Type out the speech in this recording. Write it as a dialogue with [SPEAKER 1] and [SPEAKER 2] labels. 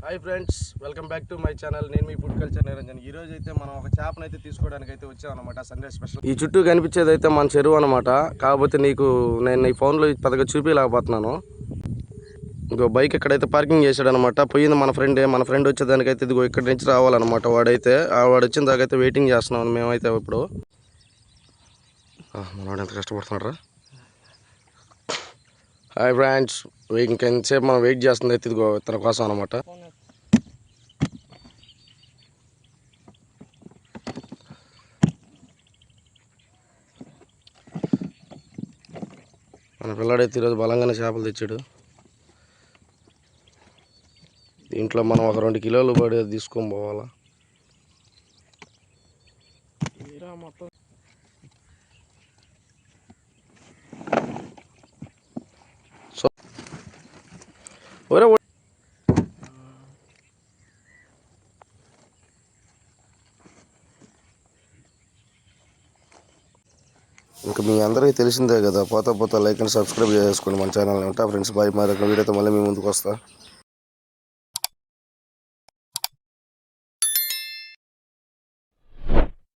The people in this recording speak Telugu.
[SPEAKER 1] Hi friends, welcome back to my channel. నేను మీ ఫుడ్ కల్చర్ నిరంజన్. ఈ రోజు అయితే మనం ఒక చేపను అయితే తీసుకోవడానికి అయితే వచ్చాం అనమాట. Sunday special. ఈ చుట్టూ కనిపించేది అయితే మన చెరువు అనమాట. కాకపోతే నేను ఈ ఫోన్లో పెద్దగా చూపించలేకపోతున్నాను. ఇంకో బైక్ ఎక్కడైతే పార్కింగ్ చేశాడు అనమాట. పోయింది మన ఫ్రెండ్ వచ్చేదానికైతే ఇదిగో ఇక్కడి నుంచి రావాలన్నమాట. వాడు వచ్చిన దాకా అయితే వెయిటింగ్ చేస్తున్నాం మేమైతే ఇప్పుడు. మనవాడు ఎంత కష్టపడుతున్నాడు. హాయ్ ఫ్రెండ్స్, ఇంకెంతసేపు మనం వెయిట్ చేస్తుంది అయితే ఇదిగో తన కోసం అనమాట. మన పిల్లాడైతే ఈరోజు బలంగానే చేపలు తెచ్చాడు. దీంట్లో మనం ఒక 2 కిలోలు పడి తీసుకొని పోవాలా. సో ఇంకా మీ అందరికీ తెలిసిందే కదా. పోతా లైక్ అండ్ సబ్స్క్రైబ్ చేసుకోండి మన ఛానల్ని. ఉంటా ఫ్రెండ్స్, బాయ్. మరొక వీడియోతో మళ్ళీ మీ ముందుకు వస్తా.